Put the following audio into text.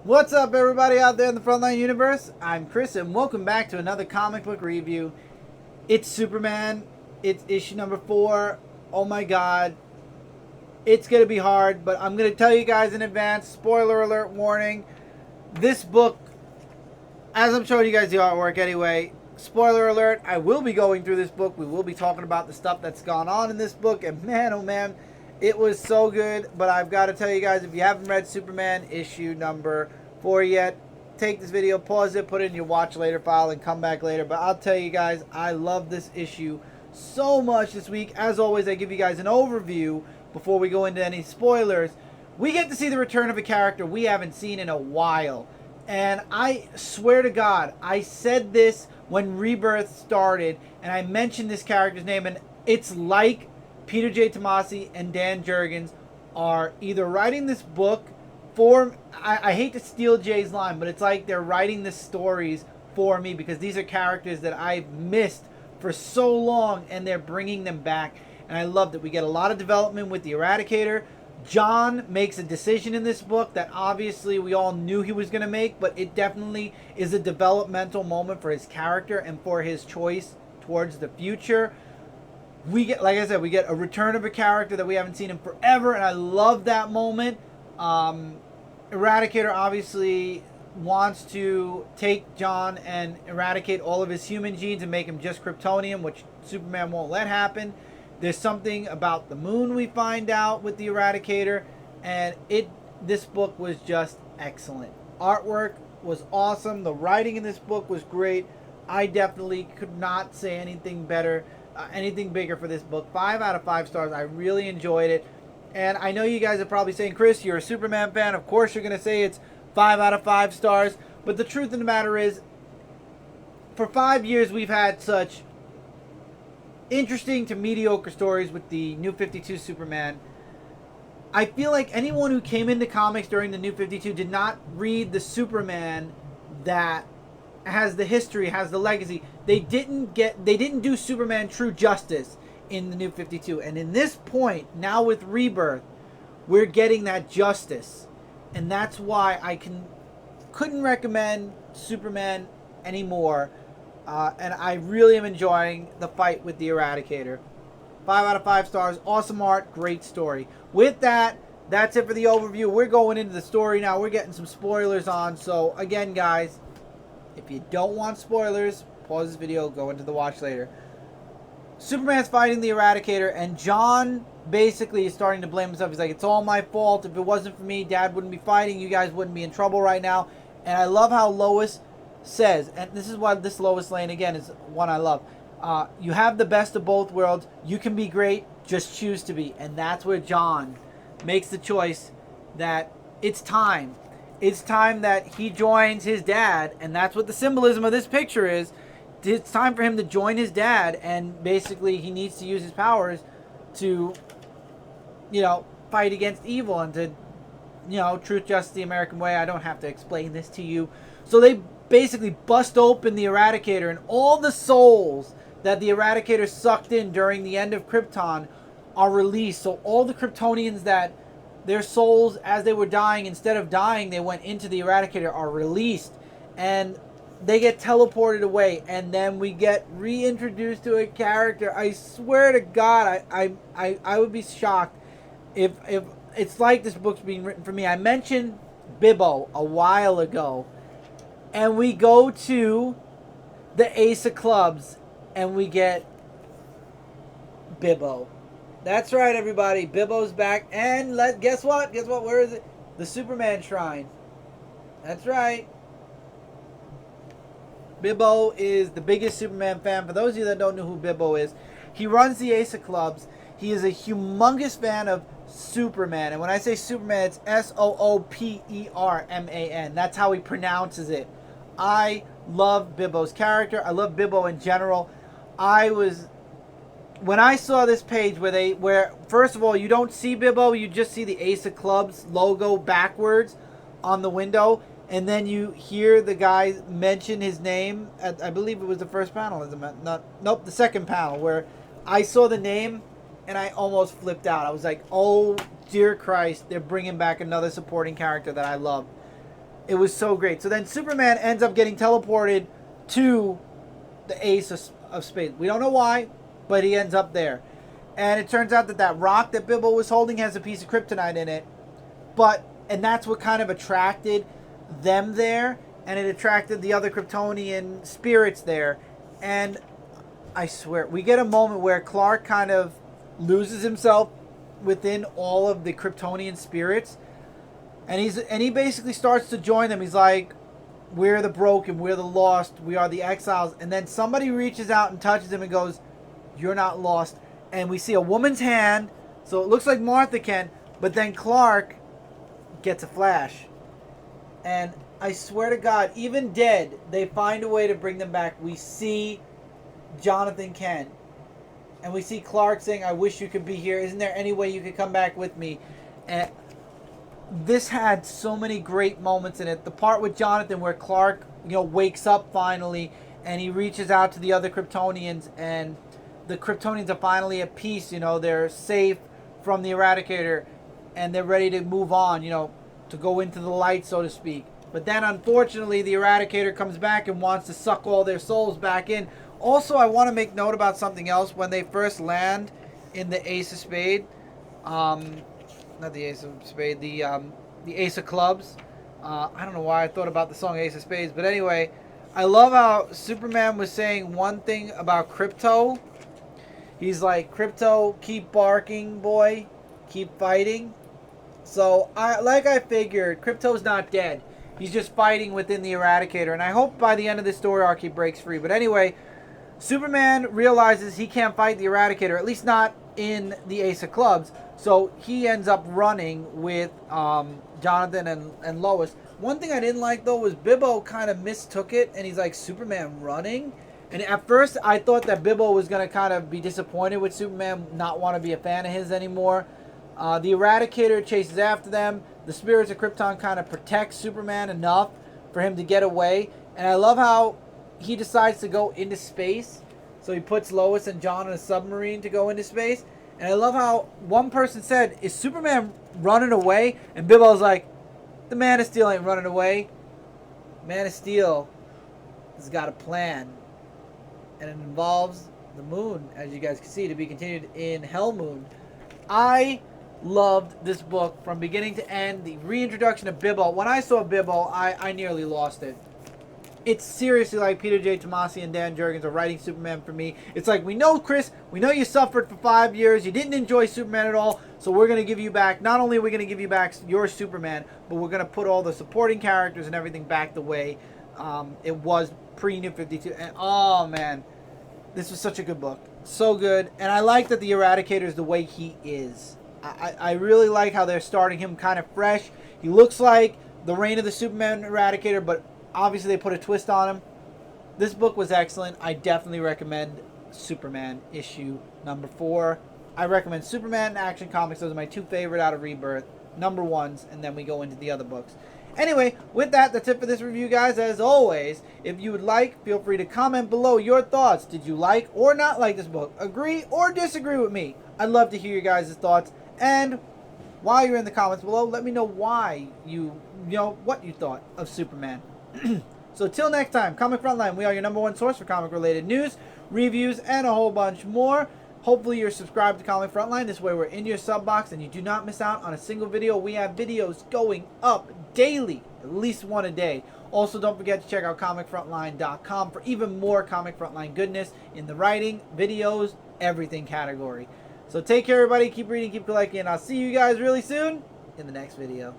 What's up, everybody out there in the Frontline universe? I'm Chris, and welcome back to another comic book review. It's Superman. It's issue number 4. Oh my god. It's going to be hard, but I'm going to tell you guys in advance, spoiler alert warning, this book, as I'm showing you guys the artwork anyway, spoiler alert, I will be going through this book. We will be talking about the stuff that's gone on in this book, and man, oh man, it was so good. But I've got to tell you guys, if you haven't read Superman issue number 4 yet, take this video, pause it, put it in your watch later file, and come back later. But I'll tell you guys, I love this issue so much this week. As always, I give you guys an overview before we go into any spoilers. We get to see the return of a character we haven't seen in a while. And I swear to God, I said this when Rebirth started, and I mentioned this character's name, and it's like Peter J. Tomasi and Dan Jurgens are either writing this book for, I hate to steal Jay's line, but it's like they're writing the stories for me, because these are characters that I've missed for so long, and they're bringing them back, and I love that. We get a lot of development with the Eradicator. John makes a decision in this book that obviously we all knew he was going to make, but it definitely is a developmental moment for his character and for his choice towards the future. We get, like I said, we get a return of a character that we haven't seen in forever, and I love that moment. Eradicator obviously wants to take John and eradicate all of his human genes and make him just Kryptonian, which Superman won't let happen. There's something about the moon we find out with the Eradicator, and this book was just excellent. Artwork was awesome. The writing in this book was great. I definitely could not say anything better, anything bigger for this book. 5 out of 5 stars. I really enjoyed it. And I know you guys are probably saying, Chris, you're a Superman fan. Of course you're going to say it's 5 out of 5 stars. But the truth of the matter is, for 5 years we've had such interesting to mediocre stories with the New 52 Superman. I feel like anyone who came into comics during the New 52 did not read the Superman that has the history, has the legacy. They didn't do Superman true justice in the New 52. And in this point, now with Rebirth, we're getting that justice. And that's why I couldn't recommend Superman anymore. And I really am enjoying the fight with the Eradicator. 5 out of 5 stars. Awesome art. Great story. With that, that's it for the overview. We're going into the story now. We're getting some spoilers on. So, again, guys, if you don't want spoilers, pause this video, go into the watch later. Superman's fighting the Eradicator, and John basically is starting to blame himself. He's like, it's all my fault. If it wasn't for me, Dad wouldn't be fighting. You guys wouldn't be in trouble right now. And I love how Lois says, and this is why this Lois Lane again is one I love, you have the best of both worlds. You can be great, just choose to be. And that's where John makes the choice that it's time that he joins his dad. And that's what the symbolism of this picture is. It's time for him to join his dad, and basically he needs to use his powers to, fight against evil and to, truth, justice, the American way. I don't have to explain this to you. So they basically bust open the Eradicator, and all the souls that the Eradicator sucked in during the end of Krypton are released. So all the Kryptonians that their souls, as they were dying, instead of dying, they went into the Eradicator, are released, and they get teleported away. And then we get reintroduced to a character. I swear to God, I would be shocked if it's like this book's being written for me. I mentioned Bibbo a while ago. And we go to the Ace of Clubs, and we get Bibbo. That's right, everybody. Bibbo's back. And guess what? Guess what? Where is it? The Superman Shrine. That's right. Bibbo is the biggest Superman fan. For those of you that don't know who Bibbo is, he runs the Ace of Clubs. He is a humongous fan of Superman. And when I say Superman, it's Sooperman. That's how he pronounces it. I love Bibbo's character. I love Bibbo in general. When I saw this page where first of all, you don't see Bibbo, you just see the Ace of Clubs logo backwards on the window, and then you hear the guy mention his name. I believe it was the first panel, the second panel, where I saw the name and I almost flipped out. I was like, oh dear Christ, they're bringing back another supporting character that I love. It was so great. So then Superman ends up getting teleported to the Ace of Spades. We don't know why, but he ends up there. And it turns out that that rock that Bibbo was holding has a piece of kryptonite in it. And that's what kind of attracted them there. And it attracted the other Kryptonian spirits there. And I swear, we get a moment where Clark kind of loses himself within all of the Kryptonian spirits. And he basically starts to join them. He's like, we're the broken, we're the lost, we are the exiles. And then somebody reaches out and touches him and goes, you're not lost. And we see a woman's hand, so it looks like Martha Kent, but then Clark gets a flash. And I swear to God, even dead, they find a way to bring them back. We see Jonathan Kent. And we see Clark saying, I wish you could be here. Isn't there any way you could come back with me? And this had so many great moments in it. The part with Jonathan where Clark, wakes up finally and he reaches out to the other Kryptonians, and the Kryptonians are finally at peace. They're safe from the Eradicator and they're ready to move on, to go into the light, so to speak. But then unfortunately the Eradicator comes back and wants to suck all their souls back in. Also, I want to make note about something else. When they first land in the Ace of Spades, not the Ace of Spades, the Ace of Clubs. I don't know why I thought about the song Ace of Spades, but anyway, I love how Superman was saying one thing about Krypto. He's like, Krypto, keep barking, boy, keep fighting. So, I figured, Krypto's not dead. He's just fighting within the Eradicator, and I hope by the end of this story arc he breaks free. But anyway, Superman realizes he can't fight the Eradicator, at least not in the Ace of Clubs. So he ends up running with Jonathan and Lois. One thing I didn't like, though, was Bibbo kind of mistook it, and he's like, Superman running? And at first, I thought that Bibbo was going to kind of be disappointed with Superman, not want to be a fan of his anymore. The Eradicator chases after them. The spirits of Krypton kind of protect Superman enough for him to get away. And I love how he decides to go into space. So he puts Lois and John in a submarine to go into space. And I love how one person said, is Superman running away? And Bibbo's like, the Man of Steel ain't running away. Man of Steel has got a plan. And it involves the moon, as you guys can see, to be continued in Hell Moon. I loved this book from beginning to end. The reintroduction of Bibbo. When I saw Bibbo, I nearly lost it. It's seriously like Peter J. Tomasi and Dan Jurgens are writing Superman for me. It's like, we know, Chris, we know you suffered for 5 years. You didn't enjoy Superman at all. So we're going to give you back, not only are we going to give you back your Superman, but we're going to put all the supporting characters and everything back the way it was pre-New 52. And oh, man, this was such a good book. So good. And I like that the Eradicator is the way he is. I really like how they're starting him kind of fresh. He looks like the Reign of the Superman Eradicator, but obviously they put a twist on him. This book was excellent. I definitely recommend Superman issue number 4. I recommend Superman and Action Comics. Those are my 2 favorite out of Rebirth. Number 1s, and then we go into the other books. Anyway, with that, that's it for this review, guys. As always, if you would like, feel free to comment below your thoughts. Did you like or not like this book? Agree or disagree with me? I'd love to hear your guys' thoughts. And while you're in the comments below, let me know why what you thought of Superman. So till next time, Comic Frontline, we are your number 1 source for comic-related news, reviews, and a whole bunch more. Hopefully you're subscribed to Comic Frontline. This way we're in your sub box and you do not miss out on a single video. We have videos going up daily, at least one a day. Also, don't forget to check out comicfrontline.com for even more Comic Frontline goodness in the writing, videos, everything category. So take care, everybody. Keep reading, keep collecting, and I'll see you guys really soon in the next video.